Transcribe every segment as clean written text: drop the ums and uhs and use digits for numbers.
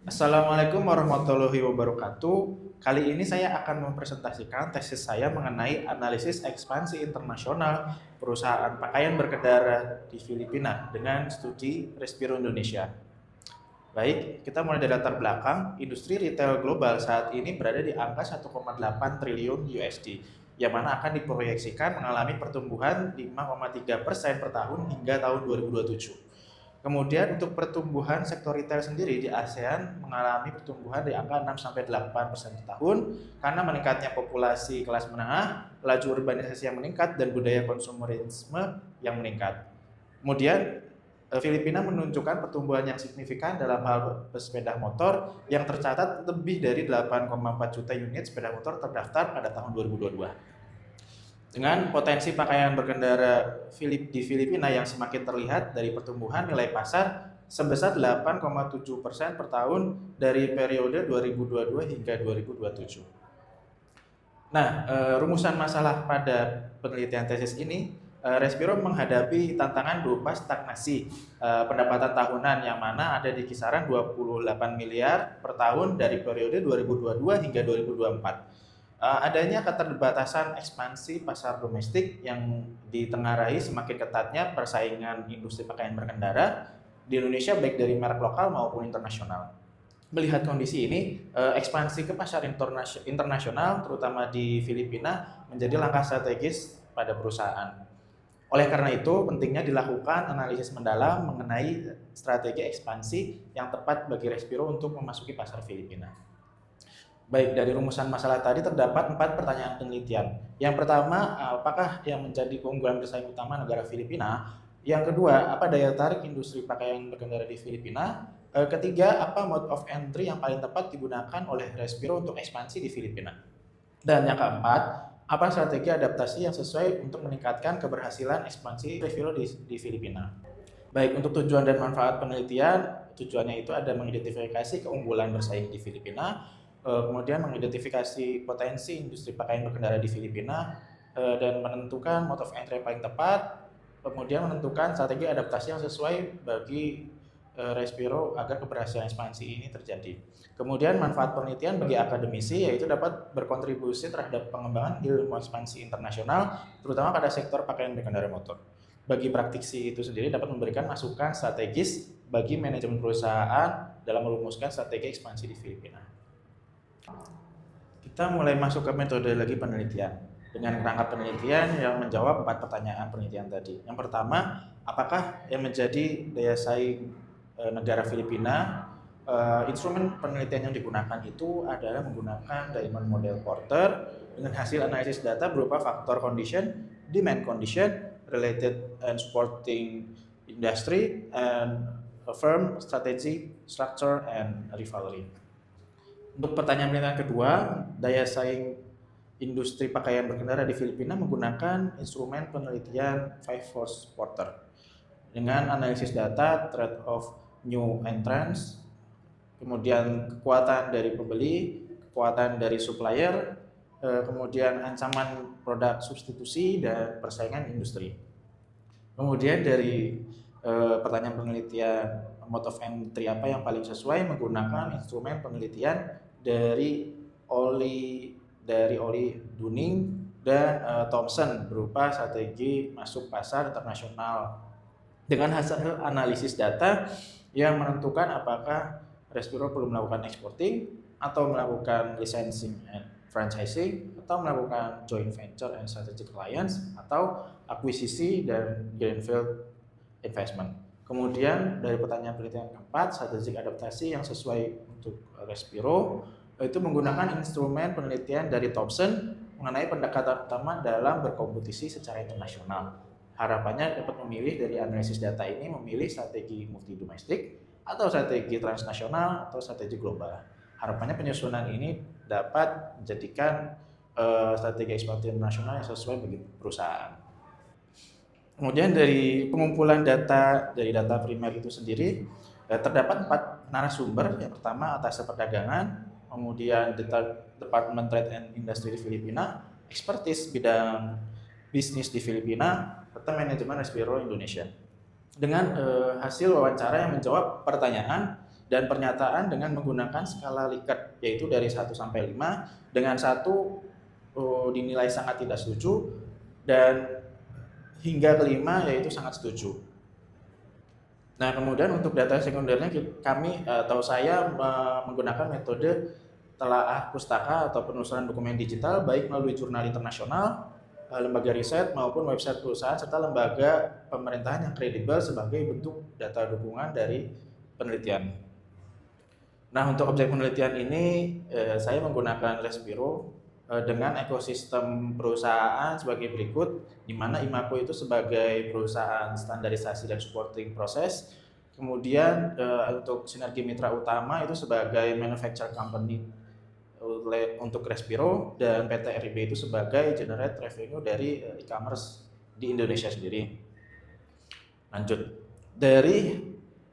Assalamualaikum warahmatullahi wabarakatuh. Kali ini saya akan mempresentasikan tesis saya mengenai analisis ekspansi internasional perusahaan pakaian berkendara di Filipina dengan studi Respiro Indonesia. Baik, kita mulai dari latar belakang. Industri retail global saat ini berada di angka 1,8 triliun USD, yang mana akan diproyeksikan mengalami pertumbuhan 5,3% per tahun hingga tahun 2027. Kemudian untuk pertumbuhan sektor retail sendiri di ASEAN mengalami pertumbuhan di angka 6-8% per tahun karena meningkatnya populasi kelas menengah, laju urbanisasi yang meningkat, dan budaya konsumerisme yang meningkat. Kemudian Filipina menunjukkan pertumbuhan yang signifikan dalam hal sepeda motor yang tercatat lebih dari 8,4 juta unit sepeda motor terdaftar pada tahun 2022. Dengan potensi pakaian berkendara di Filipina yang semakin terlihat dari pertumbuhan nilai pasar sebesar 8,7% per tahun dari periode 2022 hingga 2027. Nah, rumusan masalah pada penelitian tesis ini, Respiro menghadapi tantangan berupa stagnasi pendapatan tahunan yang mana ada di kisaran 28 miliar per tahun dari periode 2022 hingga 2024. Adanya keterbatasan ekspansi pasar domestik yang ditengarai semakin ketatnya persaingan industri pakaian berkendara di Indonesia baik dari merek lokal maupun internasional. Melihat kondisi ini, ekspansi ke pasar internasional terutama di Filipina menjadi langkah strategis pada perusahaan. Oleh karena itu, pentingnya dilakukan analisis mendalam mengenai strategi ekspansi yang tepat bagi Respiro untuk memasuki pasar Filipina. Baik, dari rumusan masalah tadi terdapat 4 pertanyaan penelitian. Yang pertama, apakah yang menjadi keunggulan bersaing utama negara Filipina? Yang kedua, apa daya tarik industri pakaian berkendara di Filipina? Ketiga, apa mode of entry yang paling tepat digunakan oleh Respiro untuk ekspansi di Filipina? Dan yang keempat, apa strategi adaptasi yang sesuai untuk meningkatkan keberhasilan ekspansi Respiro di Filipina? Baik, untuk tujuan dan manfaat penelitian, tujuannya itu ada mengidentifikasi keunggulan bersaing di Filipina, kemudian mengidentifikasi potensi industri pakaian berkendara di Filipina, dan menentukan mode of entry yang paling tepat, kemudian menentukan strategi adaptasi yang sesuai bagi Respiro agar keberhasilan ekspansi ini terjadi. Kemudian manfaat penelitian bagi akademisi yaitu dapat berkontribusi terhadap pengembangan ilmu ekspansi internasional, terutama pada sektor pakaian berkendara motor. Bagi praktisi itu sendiri dapat memberikan masukan strategis bagi manajemen perusahaan dalam merumuskan strategi ekspansi di Filipina. Kita mulai masuk ke metodologi penelitian dengan kerangka penelitian yang menjawab 4 pertanyaan penelitian tadi. Yang pertama, apakah yang menjadi daya saing negara Filipina? Instrumen penelitian yang digunakan itu adalah menggunakan Diamond Model Porter dengan hasil analisis data berupa faktor condition, demand condition, related and supporting industry, and firm strategy, structure, and rivalry. Untuk pertanyaan penelitian kedua, daya saing industri pakaian berkendara di Filipina menggunakan instrumen penelitian Five Force Porter dengan analisis data, trade of new entrants, kemudian kekuatan dari pembeli, kekuatan dari supplier, kemudian ancaman produk substitusi, dan persaingan industri. Kemudian dari pertanyaan penelitian mode of entry apa yang paling sesuai, menggunakan instrumen penelitian dari Oli Dunning dan Thomson berupa strategi masuk pasar internasional dengan hasil analisis data yang menentukan apakah Respiro perlu melakukan exporting atau melakukan licensing and franchising atau melakukan joint venture and strategic alliance atau akuisisi dan greenfield investment. Kemudian dari pertanyaan penelitian keempat, strategic adaptasi yang sesuai untuk Respiro itu menggunakan instrumen penelitian dari Thomson mengenai pendekatan utama dalam berkompetisi secara internasional. Harapannya dapat memilih dari analisis data ini, memilih strategi multi domestik atau strategi transnasional atau strategi global. Harapannya penyusunan ini dapat menjadikan strategi ekspansi internasional yang sesuai bagi perusahaan. Kemudian dari pengumpulan data dari data primer itu sendiri terdapat 4 narasumber. Yang pertama atas perdagangan, kemudian Department Trade and Industry di Filipina, expertise bidang bisnis di Filipina, serta manajemen Respiro Indonesia. Dengan hasil wawancara yang menjawab pertanyaan dan pernyataan dengan menggunakan skala Likert, yaitu dari 1 sampai 5, dengan 1 dinilai sangat tidak setuju dan hingga ke-5 yaitu sangat setuju. Nah, kemudian untuk data sekundernya kami atau saya menggunakan metode telaah pustaka atau penelusuran dokumen digital baik melalui jurnal internasional, lembaga riset maupun website perusahaan serta lembaga pemerintahan yang kredibel sebagai bentuk data dukungan dari penelitian. Nah, untuk objek penelitian ini saya menggunakan Respiro dengan ekosistem perusahaan sebagai berikut, di mana Imaco itu sebagai perusahaan standarisasi dan supporting proses, kemudian untuk sinergi mitra utama itu sebagai manufacturer company untuk Respiro, dan PT RIB itu sebagai generate revenue dari e-commerce di Indonesia sendiri. Lanjut, dari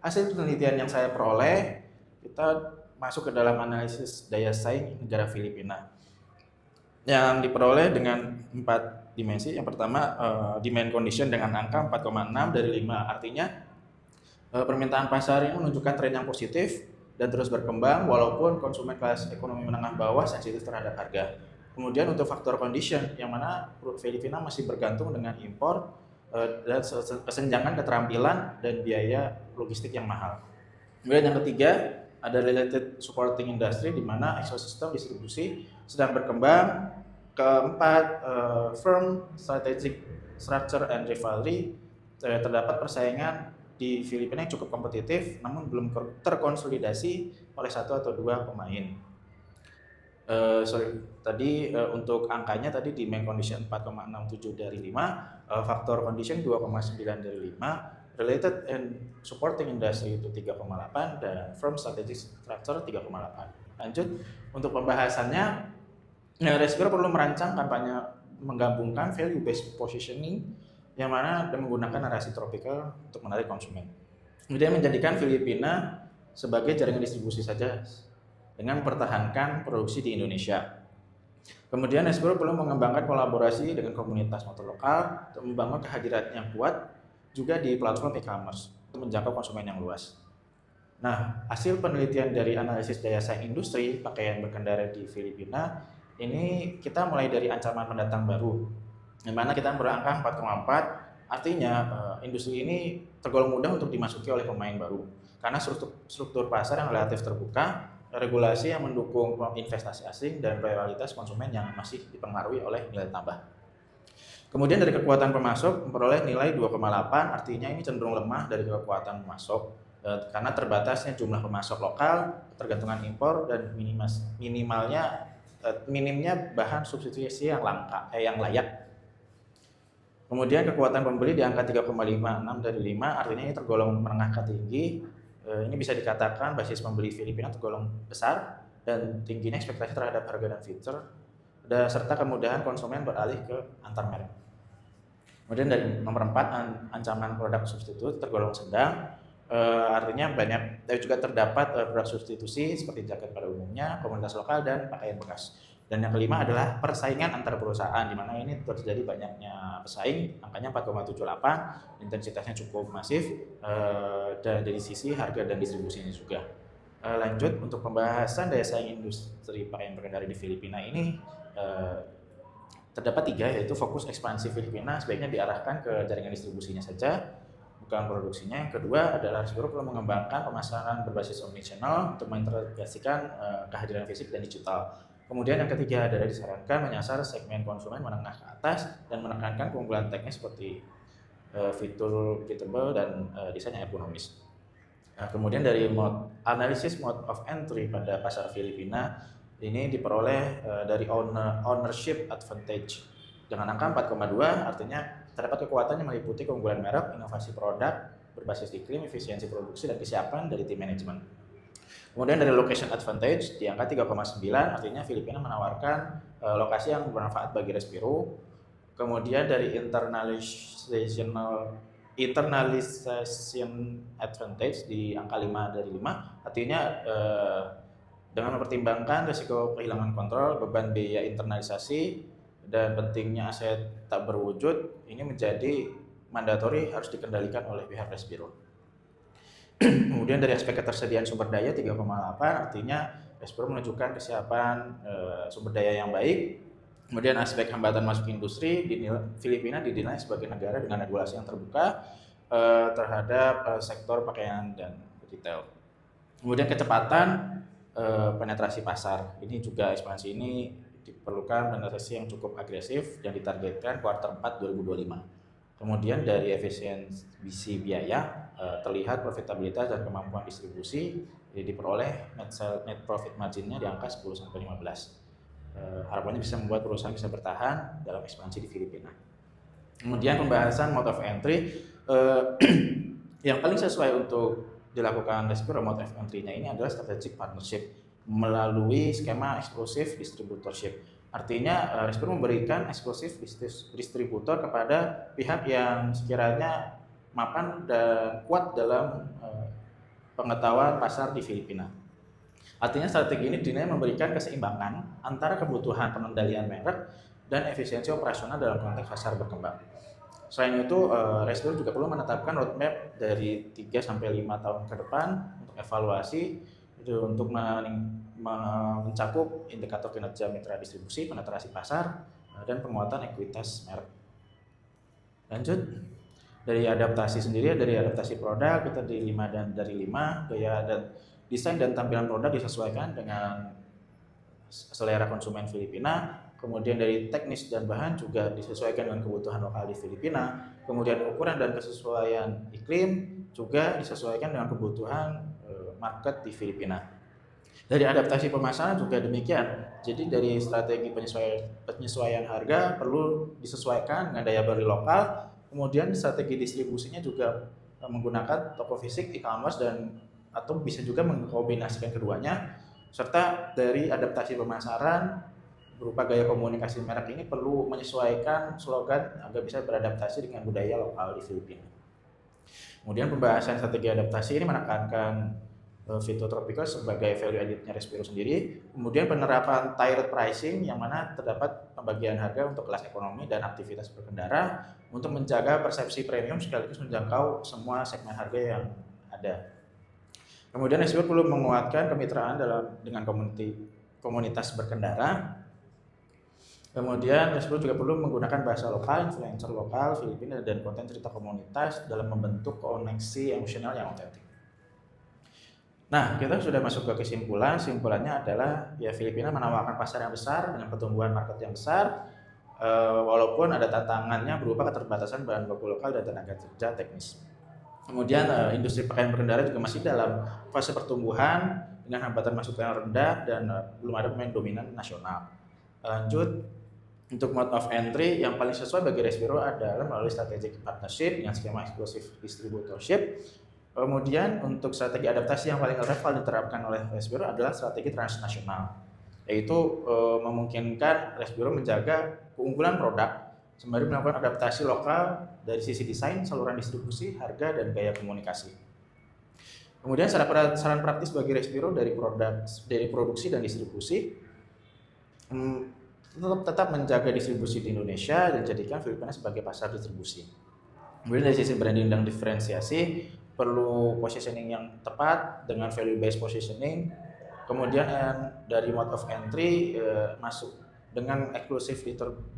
hasil penelitian yang saya peroleh, kita masuk ke dalam analisis daya saing negara Filipina yang diperoleh dengan 4 dimensi. Yang pertama, demand condition dengan angka 4,6 dari 5, artinya permintaan pasar ini menunjukkan tren yang positif dan terus berkembang walaupun konsumen kelas ekonomi menengah bawah sensitif terhadap harga. Kemudian untuk faktor condition, yang mana Filipina masih bergantung dengan impor dan kesenjangan keterampilan dan biaya logistik yang mahal. Kemudian yang ketiga, ada related supporting industry, di mana ekosistem distribusi sedang berkembang. Keempat, firm strategic structure and rivalry, terdapat persaingan di Filipina yang cukup kompetitif namun belum terkonsolidasi oleh 1 atau 2 pemain. Untuk angkanya tadi demand condition 4,67 dari 5, faktor condition 2,9 dari 5, related and supporting industry itu 3,8, dan firm strategic structure 3,8. Lanjut, untuk pembahasannya, Respiro perlu merancang kampanye menggabungkan value based positioning yang mana menggunakan narasi tropikal untuk menarik konsumen. Kemudian menjadikan Filipina sebagai jaringan distribusi saja dengan mempertahankan produksi di Indonesia. Kemudian Respiro perlu mengembangkan kolaborasi dengan komunitas motor lokal untuk membangun kehadiran yang kuat juga di platform e-commerce untuk menjangkau konsumen yang luas. Nah, hasil penelitian dari analisis daya saing industri pakaian berkendara di Filipina ini, kita mulai dari ancaman pendatang baru, di mana kita berangka 4,4, artinya industri ini tergolong mudah untuk dimasuki oleh pemain baru karena struktur pasar yang relatif terbuka, regulasi yang mendukung investasi asing, dan loyalitas konsumen yang masih dipengaruhi oleh nilai tambah. Kemudian dari kekuatan pemasok memperoleh nilai 2,8, artinya ini cenderung lemah dari kekuatan pemasok karena terbatasnya jumlah pemasok lokal, tergantungan impor, dan minimnya bahan substitusi yang layak. Kemudian kekuatan pembeli di angka 3,56 dari 5, artinya ini tergolong menengah ke tinggi. Ini bisa dikatakan basis pembeli Filipina tergolong besar dan tingginya ekspektasi terhadap harga dan fitur, serta kemudahan konsumen beralih ke antar merek. Kemudian dari nomor 4, ancaman produk substitut tergolong sedang, artinya banyak, dan juga terdapat produk substitusi seperti jaket pada umumnya, komunitas lokal, dan pakaian bekas. Dan yang kelima adalah persaingan antar perusahaan, di mana ini terjadi banyaknya pesaing, angkanya 4,78, intensitasnya cukup masif, dan dari sisi harga dan distribusinya juga. Lanjut, untuk pembahasan daya saing industri pakaian berkendara di Filipina ini terdapat 3, yaitu fokus ekspansi Filipina sebaiknya diarahkan ke jaringan distribusinya saja, bukan produksinya. Yang kedua adalah Respiro perlu mengembangkan pemasaran berbasis omnichannel untuk mengintegrasikan kehadiran fisik dan digital. Kemudian yang ketiga adalah disarankan menyasar segmen konsumen menengah ke atas dan menekankan keunggulan teknis seperti fitur repeatable dan desain yang ergonomis. Kemudian dari analisis mode of entry pada pasar Filipina ini diperoleh dari ownership advantage dengan angka 4,2, artinya terdapat kekuatan yang meliputi keunggulan merek, inovasi produk berbasis iklim, efisiensi produksi, dan kesiapan dari tim manajemen. Kemudian dari location advantage di angka 3,9, artinya Filipina menawarkan lokasi yang bermanfaat bagi Respiro. Kemudian dari internalization advantage di angka 5 dari 5, artinya dengan mempertimbangkan risiko kehilangan kontrol, beban biaya internalisasi, dan pentingnya aset tak berwujud, ini menjadi mandatori harus dikendalikan oleh pihak Respiro. Kemudian dari aspek ketersediaan sumber daya 3,8, artinya Respiro menunjukkan kesiapan sumber daya yang baik. Kemudian aspek hambatan masuk industri, Filipina dinilai sebagai negara dengan regulasi yang terbuka terhadap sektor pakaian dan retail. Kemudian kecepatan penetrasi pasar, ini juga ekspansi ini diperlukan penetrasi yang cukup agresif dan ditargetkan kuartal 4 2025. Kemudian dari efisiensi biaya terlihat profitabilitas dan kemampuan distribusi diperoleh net profit marginnya di angka 10-15. Harapannya bisa membuat perusahaan bisa bertahan dalam ekspansi di Filipina. Kemudian pembahasan mode of entry, yang paling sesuai untuk dilakukan Respiro mode of entry-nya ini adalah strategic partnership melalui skema eksklusif distributorship. Artinya Respiro memberikan eksklusif distributor kepada pihak yang sekiranya mapan dan kuat dalam pengetahuan pasar di Filipina. Artinya strategi ini dinilai memberikan keseimbangan antara kebutuhan pengendalian merek dan efisiensi operasional dalam konteks pasar berkembang. Selain itu, Respiro juga perlu menetapkan roadmap dari 3-5 tahun ke depan untuk evaluasi untuk mencakup indikator kinerja mitra distribusi, penetrasi pasar, dan penguatan ekuitas merek. Lanjut, dari adaptasi sendiri, dari adaptasi produk kita di 5 dan dari 5, gaya dan desain dan tampilan produk disesuaikan dengan selera konsumen Filipina. Kemudian dari teknis dan bahan juga disesuaikan dengan kebutuhan lokal di Filipina. Kemudian ukuran dan kesesuaian iklim juga disesuaikan dengan kebutuhan market di Filipina. Dari adaptasi pemasaran juga demikian. Jadi dari strategi penyesuaian harga perlu disesuaikan dengan daya beli lokal. Kemudian strategi distribusinya juga menggunakan toko fisik, e-commerce, dan atau bisa juga mengkombinasikan keduanya. Serta dari adaptasi pemasaran berupa gaya komunikasi merek ini perlu menyesuaikan slogan agar bisa beradaptasi dengan budaya lokal di Filipina. Kemudian pembahasan strategi adaptasi ini menekankan Vito Tropical sebagai value added-nya Respiro sendiri. Kemudian penerapan tiered pricing yang mana terdapat pembagian harga untuk kelas ekonomi dan aktivitas berkendara untuk menjaga persepsi premium sekaligus menjangkau semua segmen harga yang ada. Kemudian Respiro perlu menguatkan kemitraan dengan komunitas berkendara. Kemudian Respiro juga perlu menggunakan bahasa lokal, influencer lokal Filipina, dan konten cerita komunitas dalam membentuk koneksi emosional yang otentik. Nah, kita sudah masuk ke kesimpulan. Kesimpulannya adalah ya Filipina menawarkan pasar yang besar dengan pertumbuhan market yang besar, walaupun ada tantangannya berupa keterbatasan bahan baku lokal dan tenaga kerja teknis. Kemudian industri pakaian berkendara juga masih dalam fase pertumbuhan dengan hambatan masuk yang rendah dan belum ada pemain dominan nasional. Lanjut, untuk mode of entry yang paling sesuai bagi Respiro adalah melalui strategic partnership dengan skema eksklusif distributorship. Kemudian untuk strategi adaptasi yang paling relevan diterapkan oleh Respiro adalah strategi transnasional, yaitu memungkinkan Respiro menjaga keunggulan produk sembari melakukan adaptasi lokal dari sisi desain, saluran distribusi, harga, dan gaya komunikasi. Kemudian saran praktis bagi Respiro dari produksi dan distribusi, tetap menjaga distribusi di Indonesia dan jadikan Filipina sebagai pasar distribusi. Kemudian dari sisi branding dan diferensiasi, perlu positioning yang tepat dengan value based positioning. Kemudian dari mode of entry masuk dengan eksklusif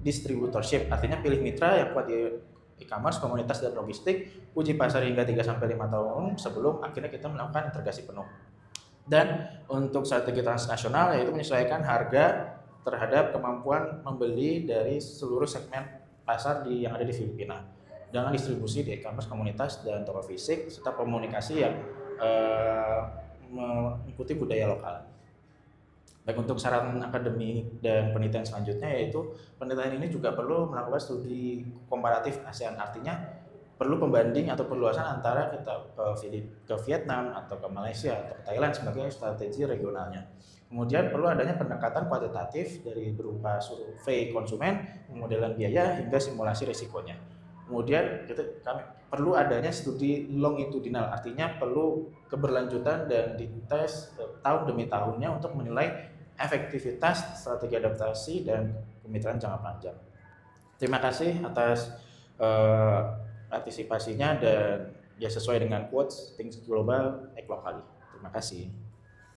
distributorship, artinya pilih mitra yang kuat di e-commerce, komunitas, dan logistik, uji pasar hingga 3-5 tahun sebelum akhirnya kita melakukan integrasi penuh. Dan untuk strategi transnasional yaitu menyesuaikan harga terhadap kemampuan membeli dari seluruh segmen pasar yang ada di Filipina dengan distribusi di e-commerce, komunitas, dan toko fisik serta komunikasi yang mengikuti budaya lokal. Baik, untuk saran akademik dan penelitian selanjutnya yaitu penelitian ini juga perlu melakukan studi komparatif ASEAN, artinya perlu pembanding atau perluasan antara kita ke Vietnam atau ke Malaysia atau ke Thailand sebagai strategi regionalnya. Kemudian perlu adanya pendekatan kuantitatif dari berupa survei konsumen, pemodelan biaya hingga simulasi risikonya. Kemudian kami perlu adanya studi longitudinal, artinya perlu keberlanjutan dan dites tahun demi tahunnya untuk menilai efektivitas strategi adaptasi dan kemitraan jangka panjang. Terima kasih atas partisipasinya dan ya sesuai dengan quotes think global, act locally. Terima kasih.